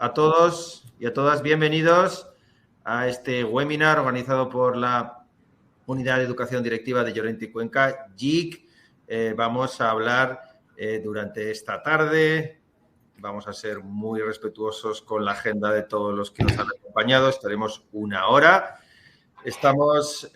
a todos y a todas, bienvenidos a este webinar organizado por la Unidad de Educación Directiva de Llorente y Cuenca, JIC. Vamos a hablar durante esta tarde, vamos a ser muy respetuosos con la agenda de todos los que nos han acompañado, estaremos una hora. Estamos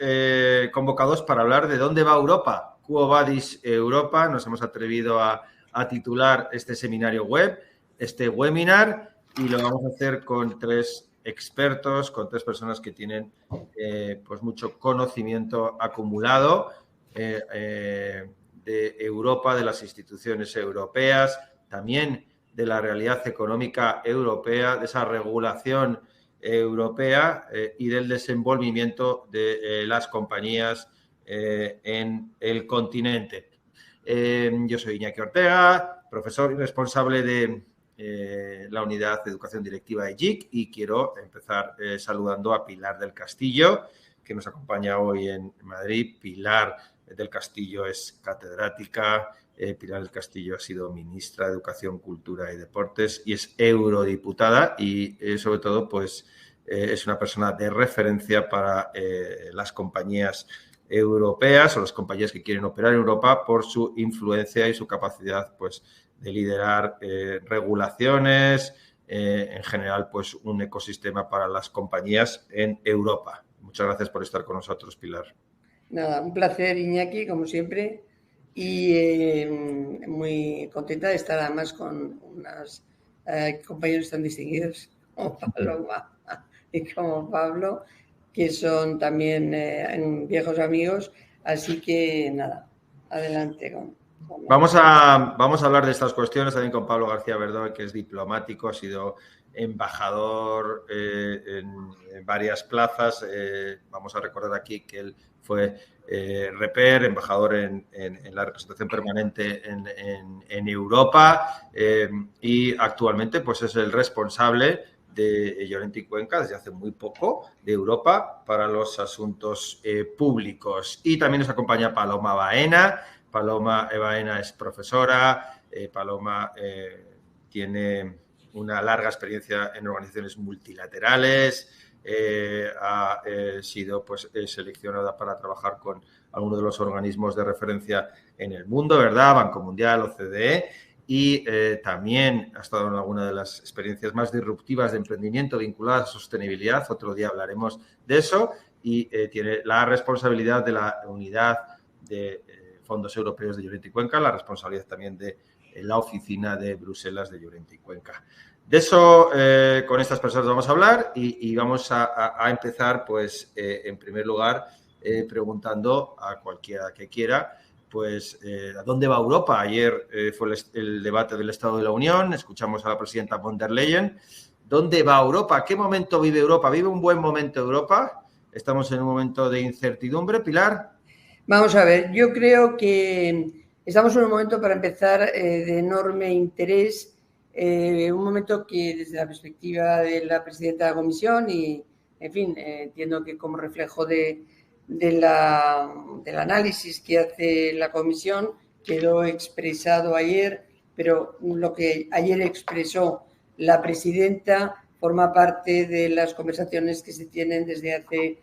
convocados para hablar de dónde va Europa, Quo Vadis Europa. Nos hemos atrevido a titular este seminario web, este webinar, y lo vamos a hacer con tres expertos, con tres personas que tienen pues mucho conocimiento acumulado de Europa, de las instituciones europeas, también de la realidad económica europea, de esa regulación europea y del desenvolvimiento de las compañías en el continente. Yo soy Iñaki Ortega, profesor y responsable de la Unidad de Educación Directiva de JIC, y quiero empezar saludando a Pilar del Castillo, que nos acompaña hoy en Madrid. Pilar del Castillo es catedrática. Pilar del Castillo ha sido ministra de Educación, Cultura y Deportes y es eurodiputada y sobre todo pues es una persona de referencia para las compañías europeas o las compañías que quieren operar en Europa por su influencia y su capacidad pues de liderar regulaciones, en general pues un ecosistema para las compañías en Europa. Muchas gracias por estar con nosotros, Pilar. Nada, un placer, Iñaki, como siempre, y muy contenta de estar además con unos compañeros tan distinguidos como Paloma y como Pablo, que son también viejos amigos, así que nada, adelante. Vamos a hablar de estas cuestiones también con Pablo García Verdón, que es diplomático, ha sido embajador en varias plazas. Vamos a recordar aquí que él fue reper, embajador en la representación permanente en Europa y actualmente pues es el responsable de Llorente y Cuenca desde hace muy poco de Europa para los asuntos públicos. Y también nos acompaña Paloma Baena. Paloma Baena es profesora. Paloma tiene una larga experiencia en organizaciones multilaterales. Ha sido pues seleccionada para trabajar con algunos de los organismos de referencia en el mundo, ¿verdad? Banco Mundial, OCDE. Y también ha estado en alguna de las experiencias más disruptivas de emprendimiento vinculadas a sostenibilidad. Otro día hablaremos de eso. Y tiene la responsabilidad de la unidad de fondos europeos de Llorente y Cuenca, la responsabilidad también de la oficina de Bruselas de Llorente y Cuenca. De eso, con estas personas vamos a hablar y vamos a empezar, pues, en primer lugar, preguntando a cualquiera que quiera, pues, ¿a dónde va Europa? Ayer fue el debate del Estado de la Unión, escuchamos a la presidenta von der Leyen. ¿Dónde va Europa? ¿Qué momento vive Europa? ¿Vive un buen momento Europa? ¿Estamos en un momento de incertidumbre, Pilar? Vamos a ver, yo creo que estamos en un momento, para empezar, de enorme interés, un momento que desde la perspectiva de la presidenta de la Comisión y, en fin, entiendo que como reflejo del análisis que hace la Comisión quedó expresado ayer, pero lo que ayer expresó la presidenta forma parte de las conversaciones que se tienen desde hace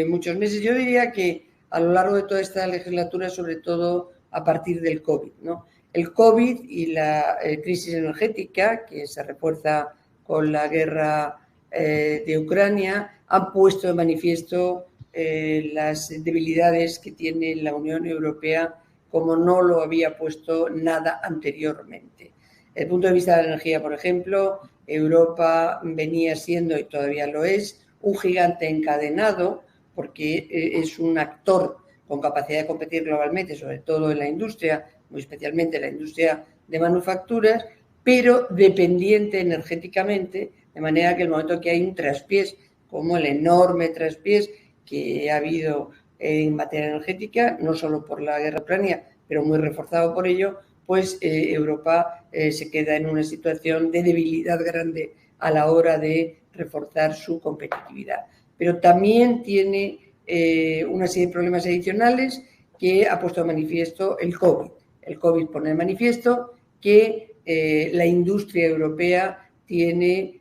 muchos meses. Yo diría que a lo largo de toda esta legislatura, sobre todo a partir del COVID, ¿no? El COVID y la crisis energética, que se refuerza con la guerra de Ucrania, han puesto de manifiesto las debilidades que tiene la Unión Europea, como no lo había puesto nada anteriormente. Desde el punto de vista de la energía, por ejemplo, Europa venía siendo, y todavía lo es, un gigante encadenado, porque es un actor con capacidad de competir globalmente, sobre todo en la industria, muy especialmente en la industria de manufacturas, pero dependiente energéticamente, de manera que el momento que hay un traspiés, como el enorme traspiés que ha habido en materia energética, no solo por la guerra ucraniana, pero muy reforzado por ello, pues Europa se queda en una situación de debilidad grande a la hora de reforzar su competitividad. Pero también tiene una serie de problemas adicionales que ha puesto de manifiesto el COVID. El COVID pone de manifiesto que la industria europea tiene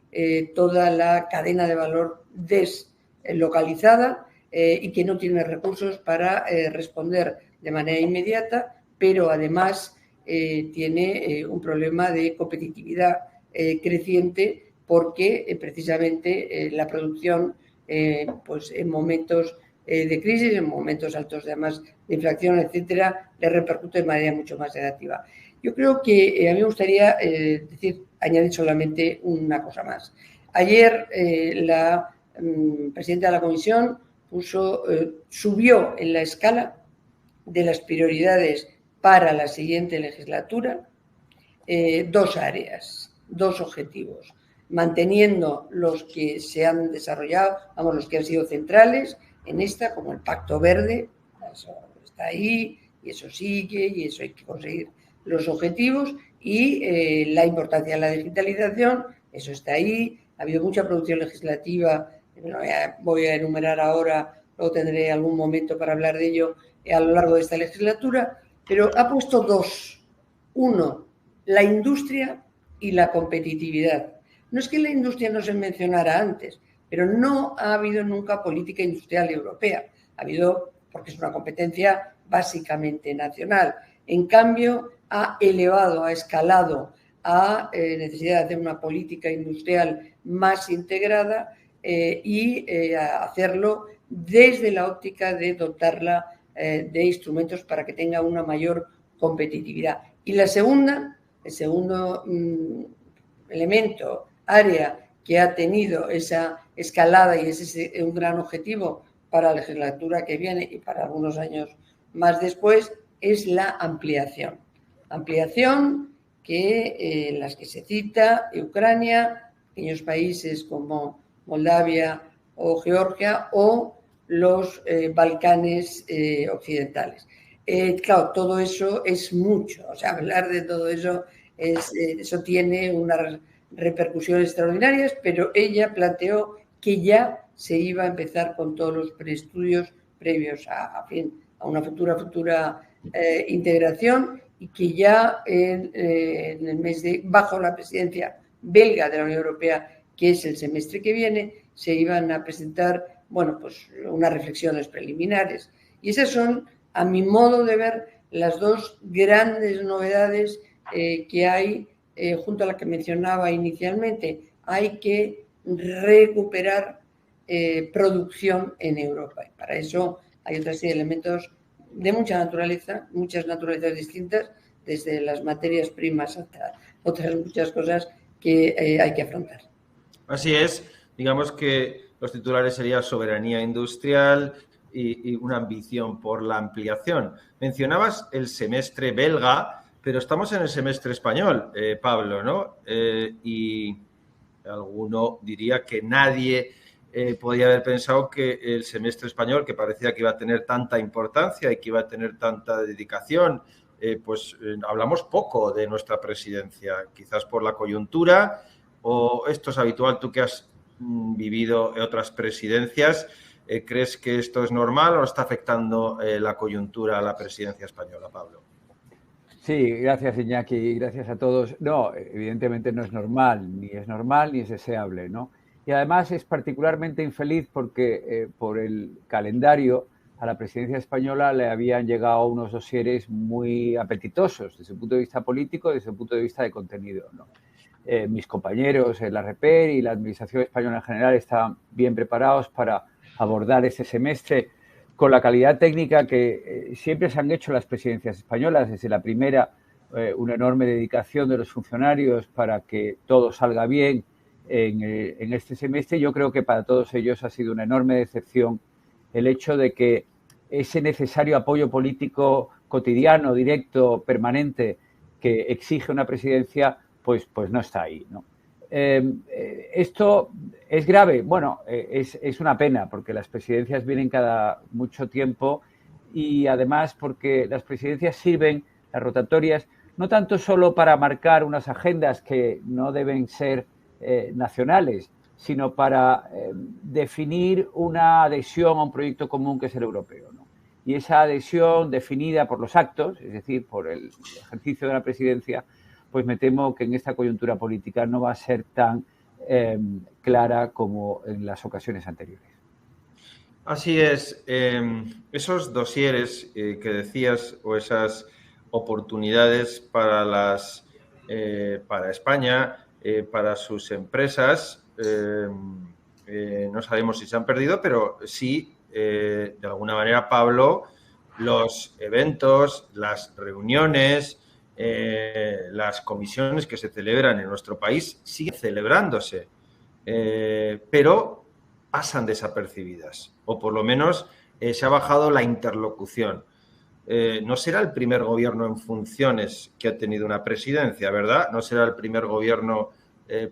toda la cadena de valor deslocalizada y que no tiene recursos para responder de manera inmediata, pero además tiene un problema de competitividad creciente porque precisamente la producción pues en momentos de crisis, en momentos altos además de inflación, etcétera, le repercute de manera mucho más negativa. Yo creo que a mí me gustaría añadir solamente una cosa más. Ayer la presidenta de la Comisión subió en la escala de las prioridades para la siguiente legislatura dos áreas, dos objetivos, manteniendo los que se han desarrollado, vamos, los que han sido centrales en esta, como el Pacto Verde, eso está ahí y eso sigue y eso hay que conseguir los objetivos, y la importancia de la digitalización, eso está ahí. Ha habido mucha producción legislativa, no voy a enumerar ahora, luego tendré algún momento para hablar de ello a lo largo de esta legislatura, pero ha puesto dos. Uno, la industria y la competitividad. No es que la industria no se mencionara antes, pero no ha habido nunca política industrial europea. Ha habido, porque es una competencia básicamente nacional. En cambio, ha elevado, ha escalado a necesidad de hacer una política industrial más integrada y hacerlo desde la óptica de dotarla de instrumentos para que tenga una mayor competitividad. Y el segundo elemento, área que ha tenido esa escalada y es un gran objetivo para la legislatura que viene y para algunos años más después, es la ampliación. Ampliación que en las que se cita Ucrania, pequeños países como Moldavia o Georgia o los Balcanes occidentales. Claro, todo eso es mucho, o sea, hablar de todo eso, eso tiene unas repercusiones extraordinarias, pero ella planteó que ya se iba a empezar con todos los preestudios previos a una futura integración, y que ya en el mes bajo la presidencia belga de la Unión Europea, que es el semestre que viene, se iban a presentar, bueno, pues unas reflexiones preliminares. Y esas son, a mi modo de ver, las dos grandes novedades que hay, junto a la que mencionaba inicialmente. Hay que recuperar producción en Europa. Y para eso hay otra serie de elementos de muchas naturalezas distintas, desde las materias primas hasta otras muchas cosas que hay que afrontar. Así es, digamos que los titulares serían soberanía industrial y una ambición por la ampliación. Mencionabas el semestre belga, pero estamos en el semestre español, Pablo, ¿no? Y alguno diría que nadie podía haber pensado que el semestre español, que parecía que iba a tener tanta importancia y que iba a tener tanta dedicación, hablamos poco de nuestra presidencia, quizás por la coyuntura, o esto es habitual, tú que has vivido otras presidencias, ¿crees que esto es normal o está afectando la coyuntura a la presidencia española, Pablo? Sí, gracias Iñaki, gracias a todos. No, evidentemente no es normal ni es deseable, ¿no? Y además es particularmente infeliz porque por el calendario a la presidencia española le habían llegado unos dosieres muy apetitosos desde el punto de vista político y desde el punto de vista de contenido, ¿no? Mis compañeros en la REPER y la Administración española en general estaban bien preparados para abordar este semestre con la calidad técnica que siempre se han hecho las presidencias españolas. Desde la primera, una enorme dedicación de los funcionarios para que todo salga bien en este semestre. Yo creo que para todos ellos ha sido una enorme decepción el hecho de que ese necesario apoyo político cotidiano, directo, permanente que exige una presidencia, pues no está ahí, ¿no? ¿Esto es grave? Bueno, es una pena porque las presidencias vienen cada mucho tiempo y además porque las presidencias sirven, las rotatorias, no tanto solo para marcar unas agendas que no deben ser nacionales, sino para definir una adhesión a un proyecto común que es el europeo, ¿no? Y esa adhesión definida por los actos, es decir, por el ejercicio de la presidencia, pues me temo que en esta coyuntura política no va a ser tan clara como en las ocasiones anteriores. Así es. Esos dosieres que decías o esas oportunidades para España, para sus empresas, no sabemos si se han perdido, pero sí, de alguna manera, Pablo, los eventos, las reuniones, las comisiones que se celebran en nuestro país siguen celebrándose, pero pasan desapercibidas, o por lo menos se ha bajado la interlocución. No será el primer gobierno en funciones que ha tenido una presidencia, ¿verdad? No será el primer gobierno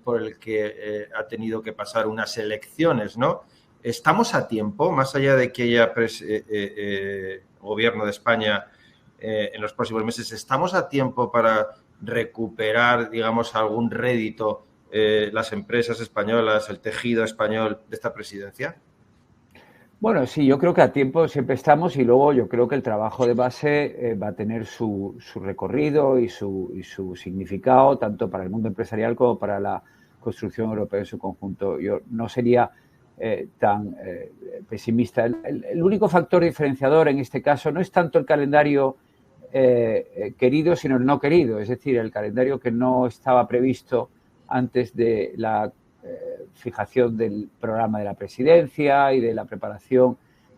por el que ha tenido que pasar unas elecciones, ¿no? ¿Estamos a tiempo, más allá de que haya gobierno de España en los próximos meses, estamos a tiempo para recuperar, digamos, algún rédito las empresas españolas, el tejido español de esta presidencia? Bueno, sí, yo creo que a tiempo siempre estamos y luego yo creo que el trabajo de base va a tener su recorrido y su significado tanto para el mundo empresarial como para la construcción europea en su conjunto. Yo no sería tan pesimista. El único factor diferenciador en este caso no es tanto el calendario querido, sino el no querido, es decir, el calendario que no estaba previsto antes de la fijación del programa de la presidencia y de la preparación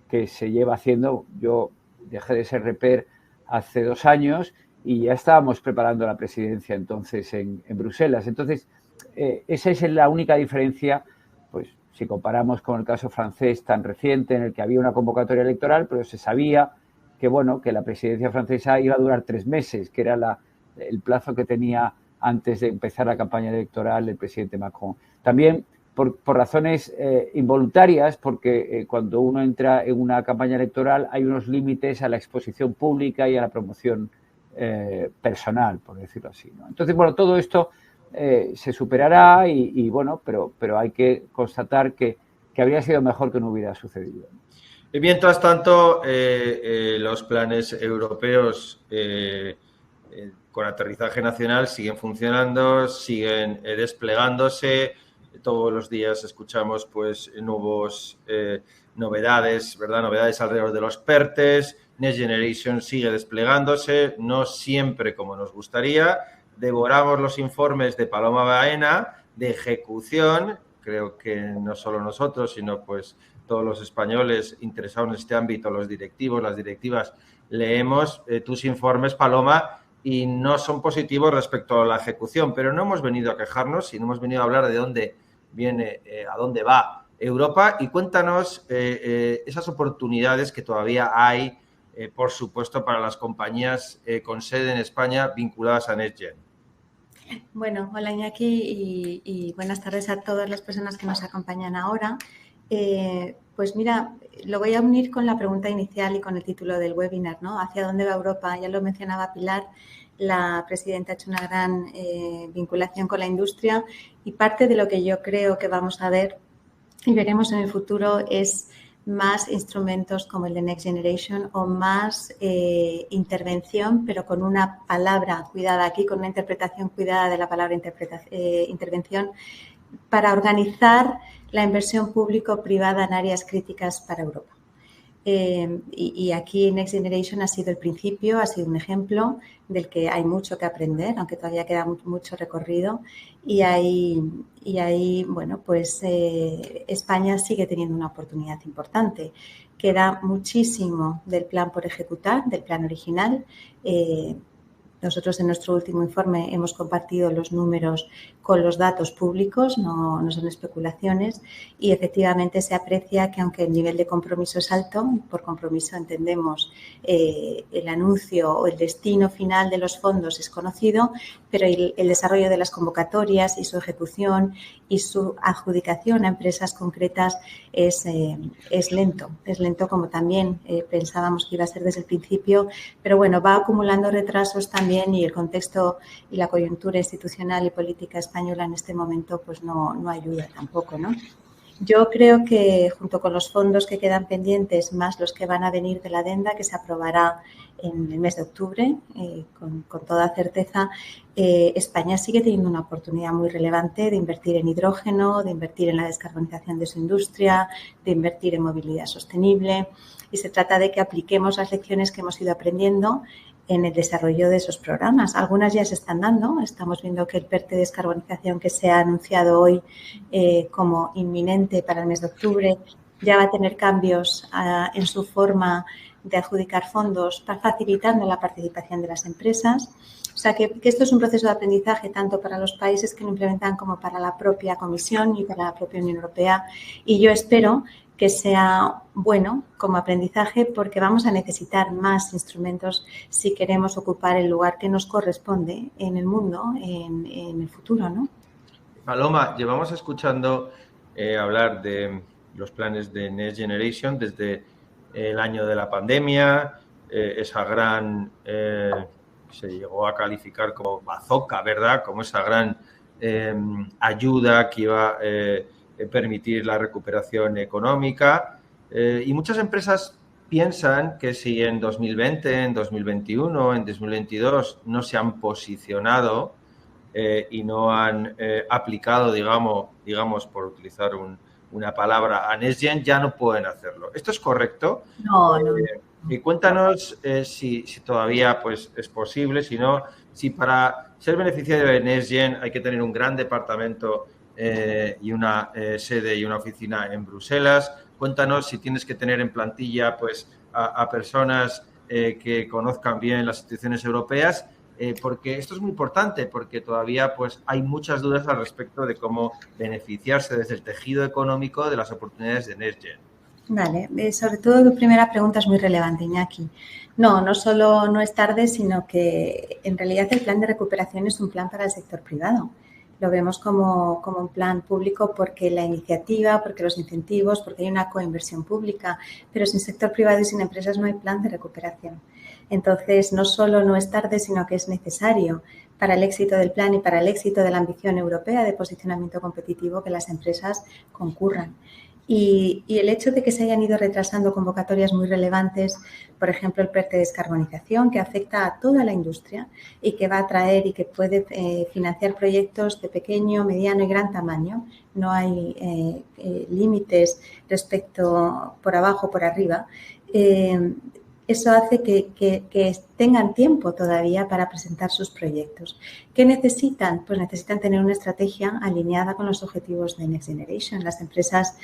que se lleva haciendo. Yo dejé de ser reper hace 2 años y ya estábamos preparando la presidencia entonces en Bruselas. Entonces, esa es la única diferencia, pues si comparamos con el caso francés tan reciente en el que había una convocatoria electoral, pero se sabía que, bueno, que la presidencia francesa iba a durar 3 meses, que era el plazo que tenía antes de empezar la campaña electoral el presidente Macron. También por razones involuntarias, porque cuando uno entra en una campaña electoral hay unos límites a la exposición pública y a la promoción personal, por decirlo así, ¿no? Entonces, bueno, todo esto se superará y bueno, pero hay que constatar que habría sido mejor que no hubiera sucedido. Y mientras tanto, los planes europeos con aterrizaje nacional siguen funcionando, siguen desplegándose. Todos los días escuchamos pues nuevos novedades, ¿verdad? Novedades alrededor de los PERTEs. Next Generation sigue desplegándose, no siempre como nos gustaría. Devoramos los informes de Paloma Baena de ejecución. Creo que no solo nosotros, sino pues todos los españoles interesados en este ámbito, los directivos, las directivas, leemos tus informes, Paloma, y no son positivos respecto a la ejecución, pero no hemos venido a quejarnos, sino hemos venido a hablar de dónde viene, a dónde va Europa, y cuéntanos esas oportunidades que todavía hay, por supuesto, para las compañías con sede en España vinculadas a NextGen. Bueno, hola Iñaki y buenas tardes a todas las personas que nos acompañan ahora. Pues mira, lo voy a unir con la pregunta inicial y con el título del webinar, ¿no? ¿Hacia dónde va Europa? Ya lo mencionaba Pilar, la presidenta ha hecho una gran vinculación con la industria y parte de lo que yo creo que vamos a ver y veremos en el futuro es más instrumentos como el de Next Generation o más intervención, pero con una palabra cuidada aquí, con una interpretación cuidada de la palabra intervención, para organizar la inversión público-privada en áreas críticas para Europa. Y aquí Next Generation ha sido el principio, ha sido un ejemplo del que hay mucho que aprender, aunque todavía queda mucho recorrido. Y ahí bueno, pues España sigue teniendo una oportunidad importante. Queda muchísimo del plan por ejecutar, del plan original. Nosotros en nuestro último informe hemos compartido los números con los datos públicos, no son especulaciones, y efectivamente se aprecia que aunque el nivel de compromiso es alto, por compromiso entendemos el anuncio o el destino final de los fondos es conocido, pero el desarrollo de las convocatorias y su ejecución y su adjudicación a empresas concretas es lento como también pensábamos que iba a ser desde el principio, pero bueno, va acumulando retrasos también y el contexto y la coyuntura institucional y política española en este momento pues no ayuda tampoco, ¿no? Yo creo que junto con los fondos que quedan pendientes, más los que van a venir de la adenda, que se aprobará en el mes de octubre, con toda certeza, España sigue teniendo una oportunidad muy relevante de invertir en hidrógeno, de invertir en la descarbonización de su industria, de invertir en movilidad sostenible, y se trata de que apliquemos las lecciones que hemos ido aprendiendo en el desarrollo de esos programas. Algunas ya se están dando. Estamos viendo que el PERTE de descarbonización que se ha anunciado hoy como inminente para el mes de octubre ya va a tener cambios en su forma de adjudicar fondos, está facilitando la participación de las empresas. O sea, que esto es un proceso de aprendizaje tanto para los países que lo implementan como para la propia Comisión y para la propia Unión Europea. Y yo espero que sea bueno como aprendizaje porque vamos a necesitar más instrumentos si queremos ocupar el lugar que nos corresponde en el mundo en el futuro, ¿no? Paloma, llevamos escuchando hablar de los planes de Next Generation desde el año de la pandemia, esa gran, se llegó a calificar como bazooka, ¿verdad? Como esa gran ayuda que iba a permitir la recuperación económica. Y muchas empresas piensan que si en 2020, en 2021, en 2022 no se han posicionado y no han aplicado, digamos, por utilizar una palabra, a Next Gen, ya no pueden hacerlo. ¿Esto es correcto? No. Y cuéntanos si todavía pues, es posible, si para ser beneficiario de Next Gen hay que tener un gran departamento y una sede y una oficina en Bruselas. Cuéntanos si tienes que tener en plantilla pues, a personas que conozcan bien las instituciones europeas, porque esto es muy importante, porque todavía pues, hay muchas dudas al respecto de cómo beneficiarse desde el tejido económico de las oportunidades de Next Gen. Vale, sobre todo tu primera pregunta es muy relevante, Iñaki. No solo no es tarde, sino que en realidad el plan de recuperación es un plan para el sector privado. Lo vemos como un plan público porque la iniciativa, porque los incentivos, porque hay una coinversión pública, pero sin sector privado y sin empresas no hay plan de recuperación. Entonces, no solo no es tarde, sino que es necesario para el éxito del plan y para el éxito de la ambición europea de posicionamiento competitivo que las empresas concurran. Y el hecho de que se hayan ido retrasando convocatorias muy relevantes, por ejemplo, el PERTE de descarbonización, que afecta a toda la industria y que va a traer y que puede financiar proyectos de pequeño, mediano y gran tamaño. No hay límites respecto por abajo o por arriba. Eso hace que tengan tiempo todavía para presentar sus proyectos. ¿Qué necesitan? Pues necesitan tener una estrategia alineada con los objetivos de Next Generation. Las empresas,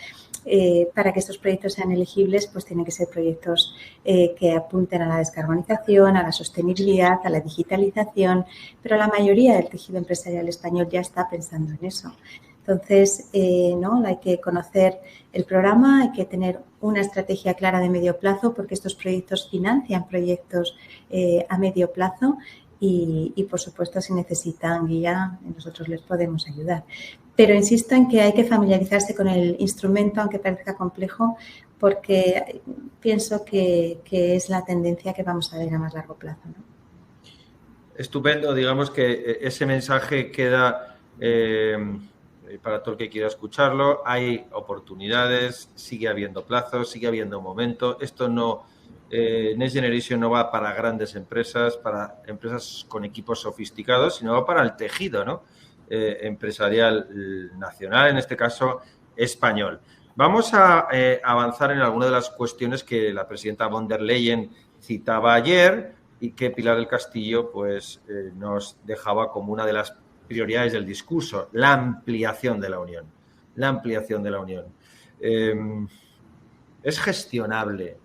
para que estos proyectos sean elegibles, pues tienen que ser proyectos que apunten a la descarbonización, a la sostenibilidad, a la digitalización, pero la mayoría del tejido empresarial español ya está pensando en eso. Entonces, ¿no? Hay que conocer el programa, hay que tener una estrategia clara de medio plazo porque estos proyectos financian proyectos a medio plazo y, por supuesto, si necesitan guía, nosotros les podemos ayudar. Pero insisto en que hay que familiarizarse con el instrumento, aunque parezca complejo, porque pienso que es la tendencia que vamos a ver a más largo plazo, ¿no? Estupendo, digamos que ese mensaje queda para todo el que quiera escucharlo. Hay oportunidades, sigue habiendo plazos, sigue habiendo momento. Esto no, Next Generation no va para grandes empresas, para empresas con equipos sofisticados, sino va para el tejido, ¿no? Empresarial nacional, en este caso español. Vamos a avanzar en alguna de las cuestiones que la presidenta von der Leyen citaba ayer y que Pilar del Castillo pues, nos dejaba como una de las prioridades del discurso, la ampliación de la Unión. La ampliación de la Unión. ¿Es gestionable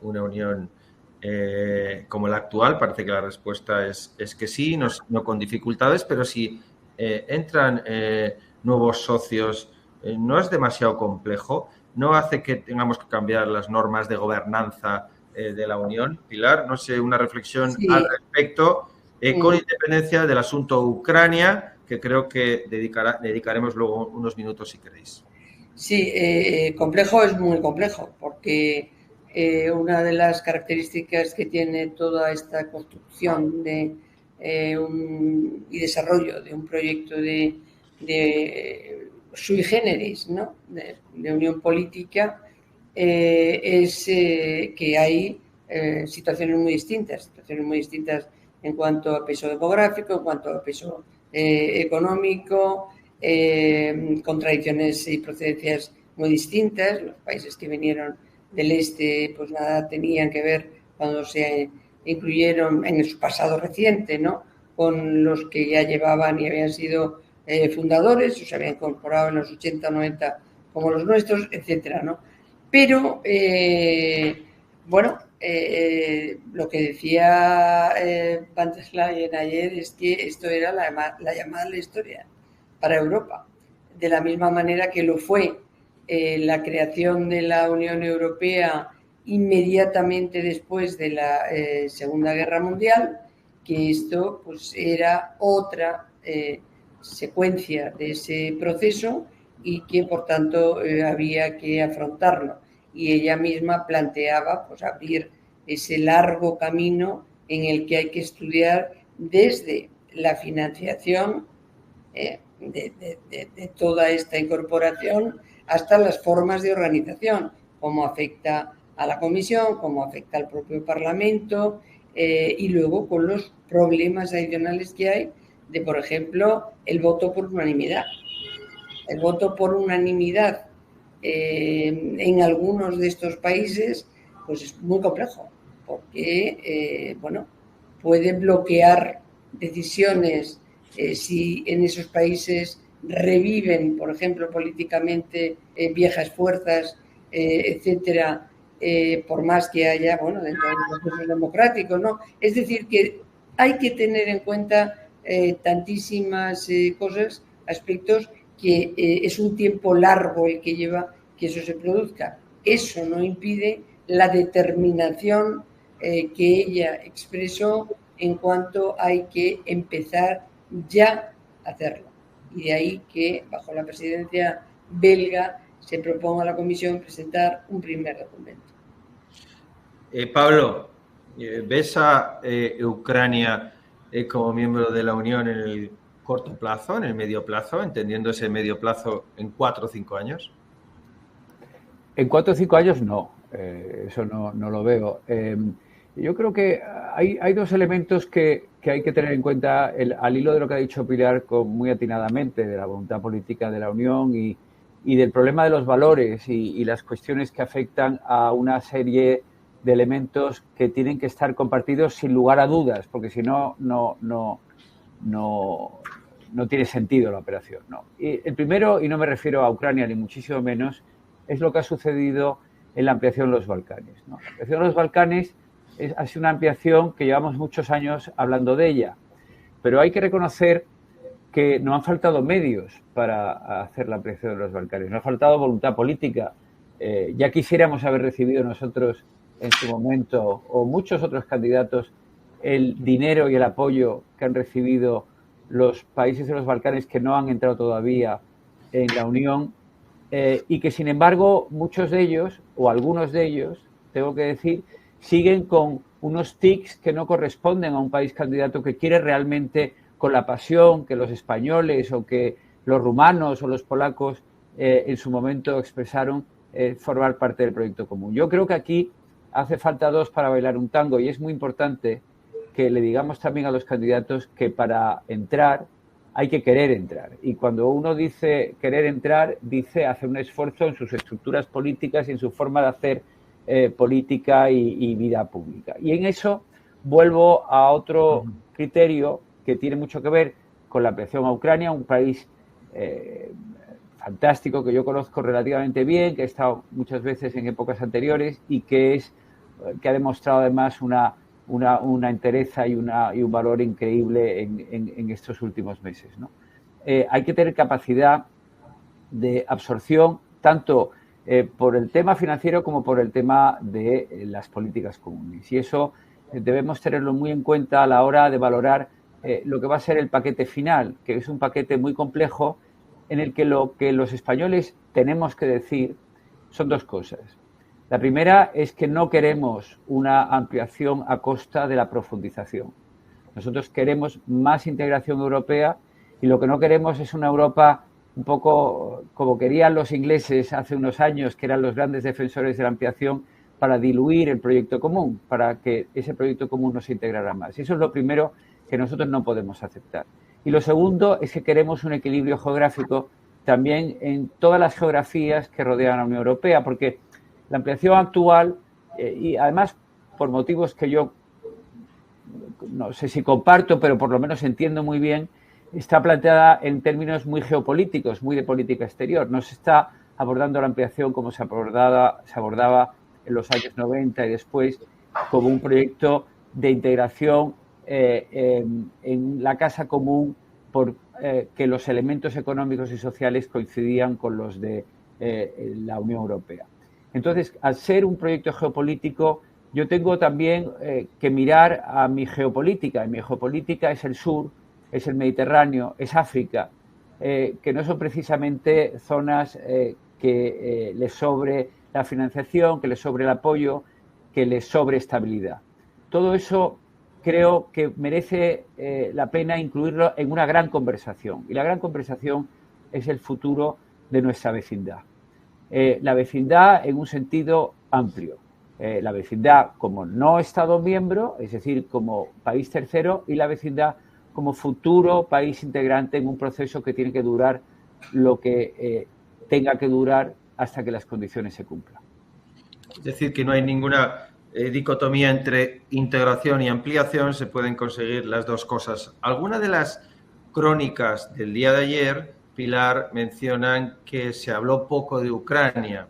una Unión como la actual? Parece que la respuesta es que sí, no con dificultades, pero si entran nuevos socios, no es demasiado complejo, no hace que tengamos que cambiar las normas de gobernanza de la Unión. Pilar, no sé, una reflexión al respecto, con independencia del asunto Ucrania, que creo que dedicaremos luego unos minutos si queréis. Sí, complejo es muy complejo, porque una de las características que tiene toda esta construcción y desarrollo de un proyecto de sui generis, ¿no?, de unión política, es que hay situaciones muy distintas en cuanto a peso demográfico, en cuanto a peso económico, contradicciones y procedencias muy distintas. Los países que vinieron del este pues nada tenían que ver cuando se incluyeron en su pasado reciente, ¿no?, con los que ya llevaban y habían sido fundadores o se habían incorporado en los 80, 90 como los nuestros, etcétera, ¿no? Pero, bueno, lo que decía Van der Leyen ayer es que esto era la llamada a la historia para Europa, de la misma manera que lo fue la creación de la Unión Europea inmediatamente después de la Segunda Guerra Mundial, que esto pues era otra secuencia de ese proceso y que por tanto había que afrontarlo. Y ella misma planteaba pues abrir ese largo camino en el que hay que estudiar desde la financiación de toda esta incorporación hasta las formas de organización, cómo afecta a la Comisión, cómo afecta al propio Parlamento, y luego con los problemas adicionales que hay de, por ejemplo, el voto por unanimidad. El voto por unanimidad en algunos de estos países pues es muy complejo, porque bueno, puede bloquear decisiones si en esos países reviven, por ejemplo, políticamente viejas fuerzas, etcétera, por más que haya, bueno, dentro de los procesos democráticos, ¿no? Es decir, que hay que tener en cuenta tantísimas cosas, aspectos, que es un tiempo largo el que lleva que eso se produzca. Eso no impide la determinación que ella expresó en cuanto hay que empezar ya a hacerlo. Y de ahí que, bajo la presidencia belga, se proponga a la Comisión presentar un primer documento. Pablo, ¿ves a Ucrania como miembro de la Unión en el corto plazo, en el medio plazo, entendiendo ese medio plazo en 4 o 5 años? En 4 o 5 años no, eso no lo veo. Yo creo que hay dos elementos que hay que tener en cuenta al hilo de lo que ha dicho Pilar muy atinadamente, de la voluntad política de la Unión y del problema de los valores y las cuestiones que afectan a una serie de elementos que tienen que estar compartidos sin lugar a dudas, porque si no tiene sentido la operación, ¿no? Y el primero, y no me refiero a Ucrania ni muchísimo menos, es lo que ha sucedido en la ampliación de los Balcanes, ¿no? La ampliación de los Balcanes ha sido una ampliación que llevamos muchos años hablando de ella, pero hay que reconocer que no han faltado medios para hacer la ampliación de los Balcanes, no ha faltado voluntad política. Ya quisiéramos haber recibido nosotros en su momento, o muchos otros candidatos, el dinero y el apoyo que han recibido los países de los Balcanes que no han entrado todavía en la Unión, y que sin embargo muchos de ellos, o algunos de ellos, tengo que decir, siguen con unos tics que no corresponden a un país candidato que quiere realmente, con la pasión que los españoles o que los rumanos o los polacos en su momento expresaron, formar parte del proyecto común. Yo creo que aquí hace falta dos para bailar un tango, y es muy importante que le digamos también a los candidatos que para entrar hay que querer entrar. Y cuando uno dice querer entrar, dice hacer un esfuerzo en sus estructuras políticas y en su forma de hacer política y vida pública. Y en eso vuelvo a otro criterio que tiene mucho que ver con la ampliación a Ucrania, un país fantástico que yo conozco relativamente bien, que he estado muchas veces en épocas anteriores y que ha demostrado además una entereza y un valor increíble en estos últimos meses, ¿no? Hay que tener capacidad de absorción tanto por el tema financiero como por el tema de las políticas comunes. Y eso debemos tenerlo muy en cuenta a la hora de valorar lo que va a ser el paquete final, que es un paquete muy complejo en el que lo que los españoles tenemos que decir son dos cosas. La primera es que no queremos una ampliación a costa de la profundización. Nosotros queremos más integración europea y lo que no queremos es una Europa un poco como querían los ingleses hace unos años, que eran los grandes defensores de la ampliación, para diluir el proyecto común, para que ese proyecto común no se integrara más. Y eso es lo primero que nosotros no podemos aceptar. Y lo segundo es que queremos un equilibrio geográfico también en todas las geografías que rodean a la Unión Europea, porque la ampliación actual, y además por motivos que yo no sé si comparto, pero por lo menos entiendo muy bien, está planteada en términos muy geopolíticos, muy de política exterior. No se está abordando la ampliación como se abordaba en los años 90 y después como un proyecto de integración en la casa común por que los elementos económicos y sociales coincidían con los de la Unión Europea. Entonces, al ser un proyecto geopolítico, yo tengo también que mirar a mi geopolítica. Y mi geopolítica es el sur, es el Mediterráneo, es África, que no son precisamente zonas que les sobre la financiación, que les sobre el apoyo, que les sobre estabilidad. Todo eso creo que merece la pena incluirlo en una gran conversación. Y la gran conversación es el futuro de nuestra vecindad. La vecindad en un sentido amplio. La vecindad como no Estado miembro, es decir, como país tercero, y la vecindad como futuro país integrante en un proceso que tiene que durar lo que tenga que durar hasta que las condiciones se cumplan. Es decir, que no hay ninguna dicotomía entre integración y ampliación, se pueden conseguir las dos cosas. Algunas de las crónicas del día de ayer, Pilar, mencionan que se habló poco de Ucrania,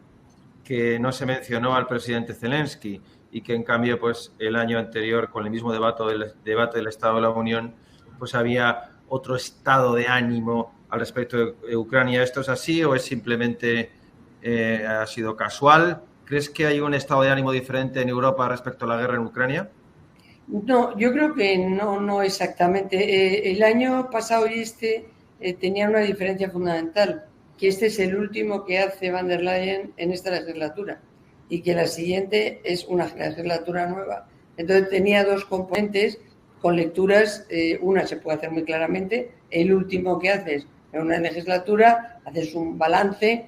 que no se mencionó al presidente Zelensky y que en cambio pues el año anterior con el mismo debate del Estado de la Unión pues había otro estado de ánimo al respecto de Ucrania. ¿Esto es así o es simplemente ha sido casual? ¿Crees que hay un estado de ánimo diferente en Europa respecto a la guerra en Ucrania? No, yo creo que no exactamente. El año pasado y tenían una diferencia fundamental, que este es el último que hace Van der Leyen en esta legislatura y que la siguiente es una legislatura nueva. Entonces tenía dos componentes con lecturas, una se puede hacer muy claramente, el último que haces en una legislatura, haces un balance,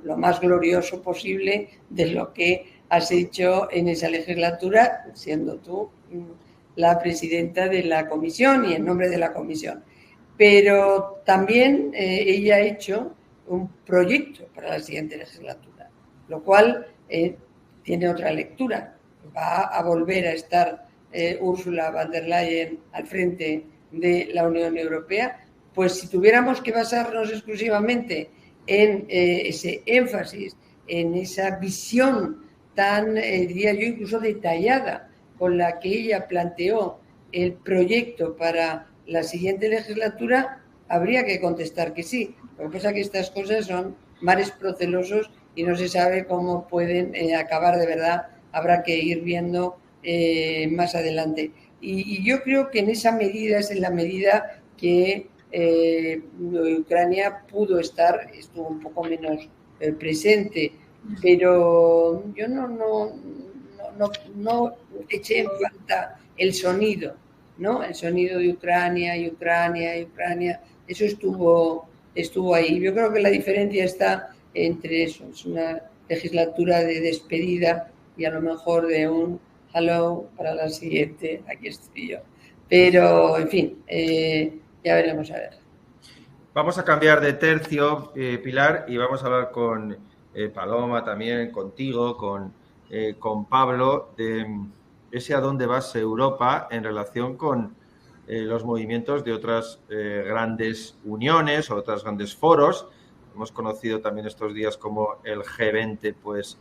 lo más glorioso posible de lo que has hecho en esa legislatura, siendo tú la presidenta de la comisión y en nombre de la comisión. Pero también ella ha hecho un proyecto para la siguiente legislatura, lo cual tiene otra lectura. Va a volver a estar Ursula von der Leyen al frente de la Unión Europea. Pues si tuviéramos que basarnos exclusivamente en ese énfasis, en esa visión tan, diría yo, incluso detallada con la que ella planteó el proyecto para la siguiente legislatura, habría que contestar que sí. Lo que pasa es que estas cosas son mares procelosos y no se sabe cómo pueden acabar de verdad. Habrá que ir viendo más adelante. Y yo creo que en esa medida es en la medida que Ucrania estuvo un poco menos presente, pero yo no eché en falta el sonido, ¿no? El sonido de Ucrania y Ucrania y Ucrania, eso estuvo ahí. Yo creo que la diferencia está entre eso, es una legislatura de despedida y a lo mejor de un hello para la siguiente, aquí estoy yo. Pero, en fin, ya veremos a ver. Vamos a cambiar de tercio, Pilar, y vamos a hablar con Paloma también, contigo, con Pablo, de ese a dónde va Europa en relación con los movimientos de otras grandes uniones o otros grandes foros. Hemos conocido también estos días como el G20 pues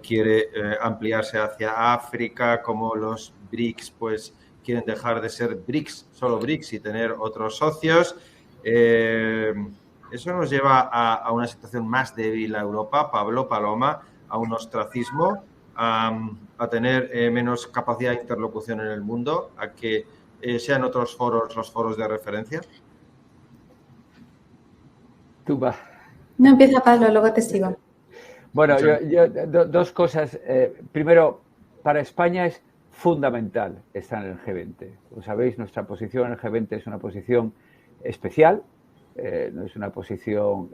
quiere ampliarse hacia África, como los BRICS pues quieren dejar de ser BRICS, solo BRICS y tener otros socios. Eso nos lleva a una situación más débil a Europa, Pablo, Paloma, a un ostracismo, a tener menos capacidad de interlocución en el mundo, a que sean otros foros los foros de referencia. Tú vas. No, empieza Pablo, luego te sigo. Bueno, dos cosas. Primero, para España es fundamental estar en el G20. Como sabéis, nuestra posición en el G20 es una posición especial, no es una posición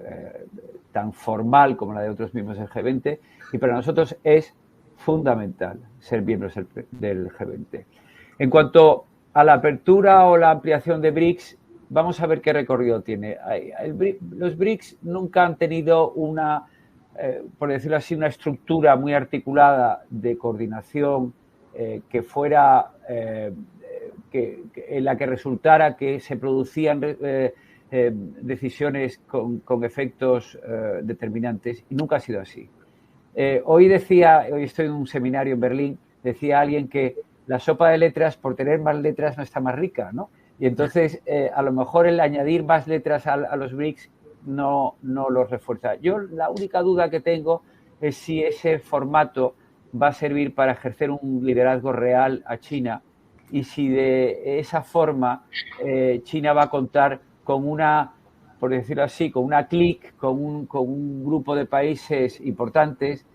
tan formal como la de otros miembros del G20, y para nosotros es fundamental ser miembros del G20. En cuanto a la apertura o la ampliación de BRICS, vamos a ver qué recorrido tiene. Los BRICS nunca han tenido una, por decirlo así, una estructura muy articulada de coordinación que fuera, en la que resultara que se producían decisiones con efectos determinantes, y nunca ha sido así. Hoy estoy en un seminario en Berlín, decía alguien que la sopa de letras, por tener más letras, no está más rica, ¿no? Y entonces, a lo mejor el añadir más letras a los BRICS no los refuerza. Yo la única duda que tengo es si ese formato va a servir para ejercer un liderazgo real a China, y si de esa forma China va a contar con una, por decirlo así, con una clique, con un grupo de países importantes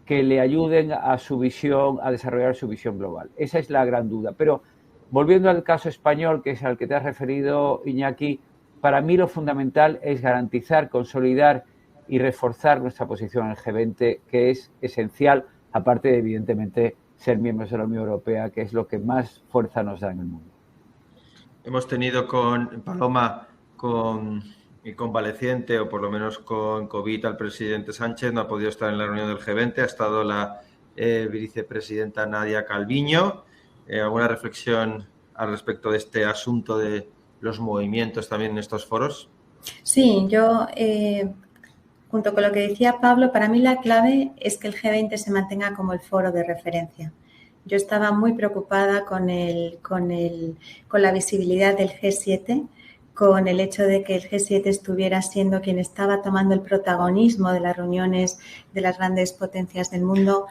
que le ayuden a su visión, a desarrollar su visión global. Esa es la gran duda. Pero volviendo al caso español, que es al que te has referido, Iñaki, para mí lo fundamental es garantizar, consolidar y reforzar nuestra posición en el G20, que es esencial, aparte de, evidentemente, ser miembros de la Unión Europea, que es lo que más fuerza nos da en el mundo. Hemos tenido con Paloma, convaleciente, o por lo menos con COVID, al presidente Sánchez. No ha podido estar en la reunión del G20. Ha estado la vicepresidenta Nadia Calviño. ¿Alguna reflexión al respecto de este asunto de los movimientos también en estos foros? Sí, yo, junto con lo que decía Pablo, para mí la clave es que el G20 se mantenga como el foro de referencia. Yo estaba muy preocupada con la visibilidad del G7, con el hecho de que el G7 estuviera siendo quien estaba tomando el protagonismo de las reuniones de las grandes potencias del mundo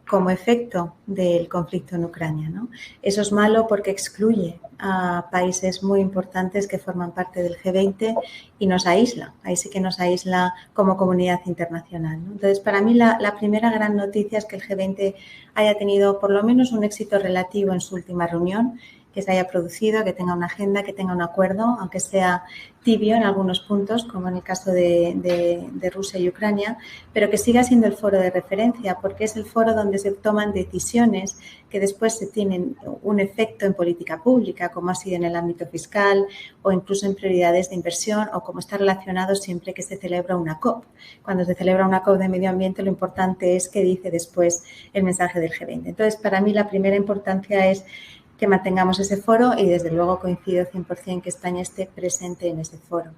como efecto del conflicto en Ucrania, ¿no? Eso es malo porque excluye a países muy importantes que forman parte del G20 y nos aísla. Ahí sí que nos aísla como comunidad internacional, ¿no? Entonces, para mí la primera gran noticia es que el G20 haya tenido por lo menos un éxito relativo en su última reunión, que se haya producido, que tenga una agenda, que tenga un acuerdo, aunque sea tibio en algunos puntos, como en el caso de Rusia y Ucrania, pero que siga siendo el foro de referencia, porque es el foro donde se toman decisiones que después se tienen un efecto en política pública, como ha sido en el ámbito fiscal o incluso en prioridades de inversión, o como está relacionado siempre que se celebra una COP. Cuando se celebra una COP de medio ambiente, lo importante es qué dice después el mensaje del G20. Entonces, para mí la primera importancia es que mantengamos ese foro, y desde luego coincido 100% que España esté presente en ese foro.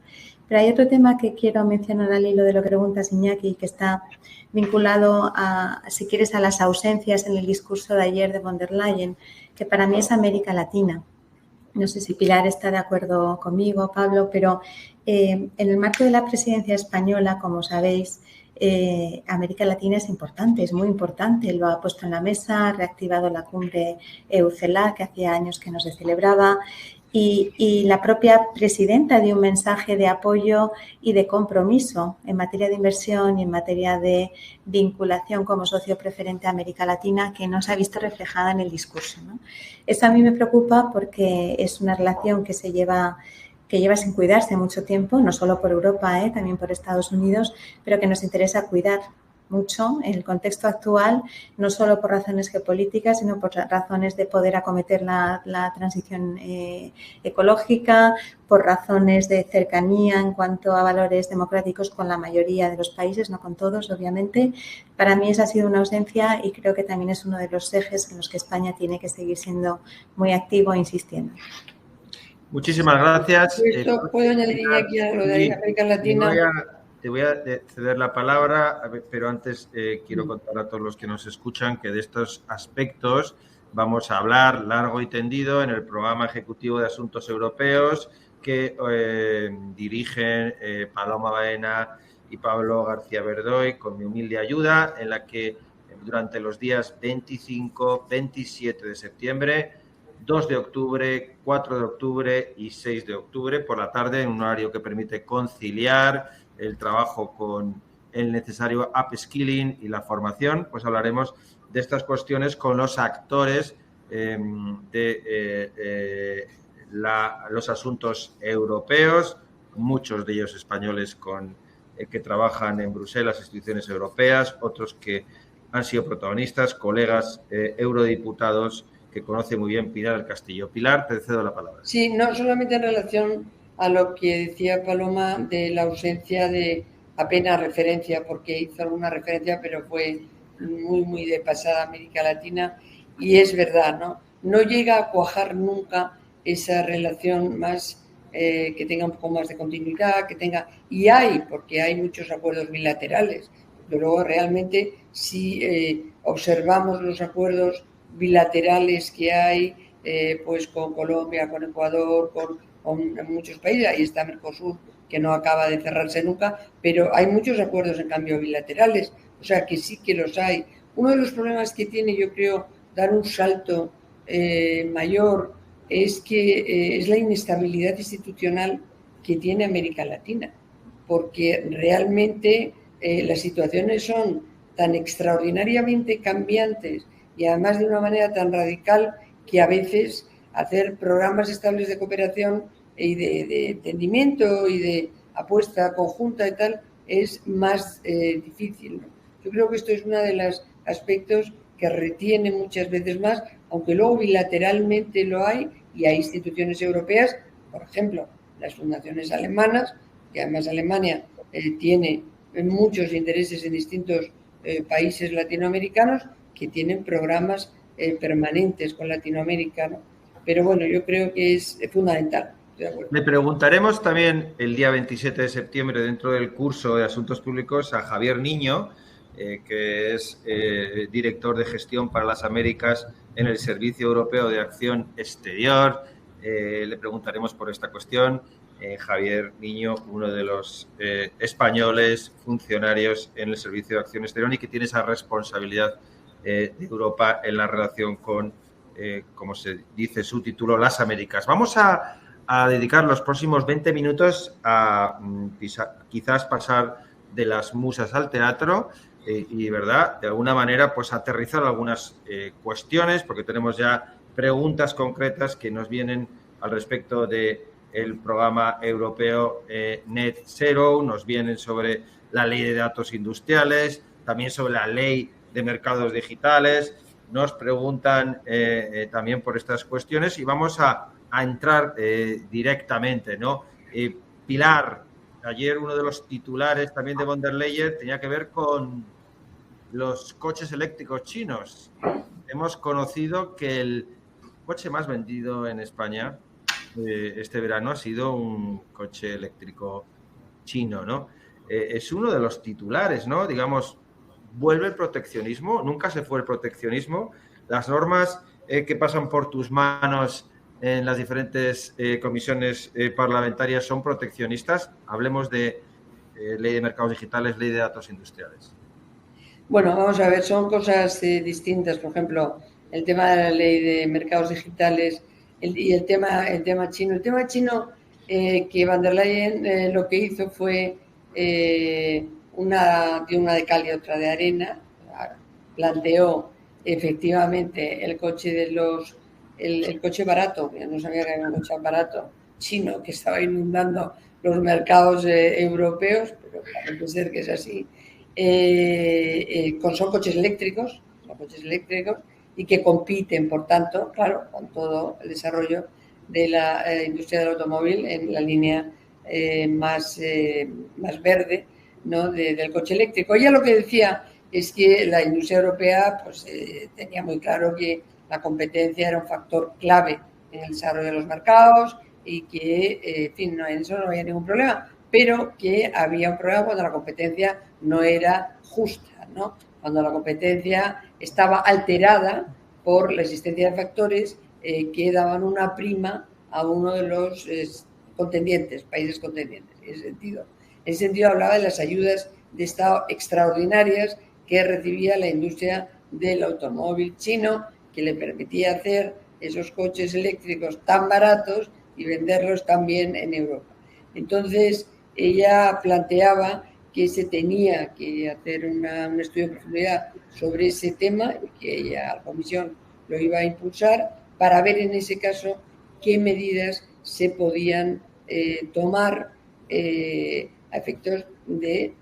Pero hay otro tema que quiero mencionar al hilo de lo que preguntas, Iñaki, que está vinculado a, si quieres, a las ausencias en el discurso de ayer de von der Leyen, que para mí es América Latina. No sé si Pilar está de acuerdo conmigo, Pablo, pero en el marco de la presidencia española, como sabéis, América Latina es importante, es muy importante. Lo ha puesto en la mesa, ha reactivado la cumbre EU-CELAC, que hacía años que no se celebraba, y la propia presidenta dio un mensaje de apoyo y de compromiso en materia de inversión y en materia de vinculación como socio preferente a América Latina, que no se ha visto reflejada en el discurso, ¿no? Eso a mí me preocupa porque es una relación que lleva sin cuidarse mucho tiempo, no solo por Europa, también por Estados Unidos, pero que nos interesa cuidar mucho en el contexto actual, no solo por razones geopolíticas, sino por razones de poder acometer la transición ecológica, por razones de cercanía en cuanto a valores democráticos con la mayoría de los países, no con todos, obviamente. Para mí esa ha sido una ausencia y creo que también es uno de los ejes en los que España tiene que seguir siendo muy activo e insistiendo. Muchísimas gracias. ¿Puedo añadir aquí a lo de América Latina? Te voy a ceder la palabra, pero antes quiero contar a todos los que nos escuchan que de estos aspectos vamos a hablar largo y tendido en el programa ejecutivo de Asuntos Europeos que dirigen Paloma Baena y Pablo García Verdoy, con mi humilde ayuda, en la que durante los días 25, 27 de septiembre, 2 de octubre, 4 de octubre y 6 de octubre, por la tarde, en un horario que permite conciliar el trabajo con el necesario upskilling y la formación, pues hablaremos de estas cuestiones con los actores de los asuntos europeos, muchos de ellos españoles que trabajan en Bruselas, instituciones europeas, otros que han sido protagonistas, colegas eurodiputados que conoce muy bien Pilar del Castillo. Pilar, te cedo la palabra. Sí, no solamente en relación a lo que decía Paloma de la ausencia de apenas referencia, porque hizo alguna referencia, pero fue muy de pasada América Latina, y es verdad, ¿no? No llega a cuajar nunca esa relación más que tenga un poco más de continuidad, que tenga, y porque hay muchos acuerdos bilaterales, pero luego realmente si observamos los acuerdos bilaterales que hay, pues con Colombia, con Ecuador, con muchos países, ahí está Mercosur, que no acaba de cerrarse nunca, pero hay muchos acuerdos en cambio bilaterales, o sea que sí que los hay. Uno de los problemas que tiene, yo creo, dar un salto mayor es que es la inestabilidad institucional que tiene América Latina, porque realmente las situaciones son tan extraordinariamente cambiantes y además de una manera tan radical que a veces hacer programas estables de cooperación y de entendimiento y de apuesta conjunta y tal es más difícil, ¿no? Yo creo que esto es uno de los aspectos que retiene muchas veces más, aunque luego bilateralmente lo hay y hay instituciones europeas, por ejemplo, las fundaciones alemanas, que además Alemania tiene muchos intereses en distintos países latinoamericanos que tienen programas permanentes con Latinoamérica, ¿no? Pero bueno, yo creo que es fundamental. Le preguntaremos también el día 27 de septiembre dentro del curso de Asuntos Públicos a Javier Niño, que es director de gestión para las Américas en el Servicio Europeo de Acción Exterior. Le preguntaremos por esta cuestión. Javier Niño, uno de los españoles funcionarios en el Servicio de Acción Exterior y que tiene esa responsabilidad de Europa en la relación con, como se dice su título, las Américas. Vamos a dedicar los próximos 20 minutos a quizás pasar de las musas al teatro y, ¿verdad?, de alguna manera, pues aterrizar algunas cuestiones, porque tenemos ya preguntas concretas que nos vienen al respecto del programa europeo Net Zero, nos vienen sobre la ley de datos industriales, también sobre la ley de mercados digitales, nos preguntan también por estas cuestiones y vamos a entrar directamente, ¿no? Pilar, ayer uno de los titulares también de von der Leyen tenía que ver con los coches eléctricos chinos. Hemos conocido que el coche más vendido en España este verano ha sido un coche eléctrico chino, ¿no? Es uno de los titulares, ¿no? Digamos, vuelve el proteccionismo, nunca se fue el proteccionismo. Las normas que pasan por tus manos en las diferentes comisiones parlamentarias son proteccionistas. Hablemos de ley de mercados digitales, ley de datos industriales. Bueno, vamos a ver, son cosas distintas. Por ejemplo, el tema de la ley de mercados digitales y el tema chino. El tema chino, que von der Leyen lo que hizo fue una de cal y otra de arena. Planteó efectivamente el coche el coche barato, que no sabía que había un coche barato chino que estaba inundando los mercados europeos, pero parece ser que es así. Son coches eléctricos y que compiten, por tanto, claro, con todo el desarrollo de la industria del automóvil en la línea más verde, ¿no?, del coche eléctrico. Ella lo que decía es que la industria europea pues, tenía muy claro que la competencia era un factor clave en el desarrollo de los mercados y que, en fin, en eso no había ningún problema, pero que había un problema cuando la competencia no era justa, ¿no? Cuando la competencia estaba alterada por la existencia de factores que daban una prima a uno de los países contendientes. En ese sentido hablaba de las ayudas de Estado extraordinarias que recibía la industria del automóvil chino, que le permitía hacer esos coches eléctricos tan baratos y venderlos también en Europa. Entonces, ella planteaba que se tenía que hacer un estudio de profundidad sobre ese tema y que ella, la Comisión, lo iba a impulsar para ver en ese caso qué medidas se podían tomar a efectos de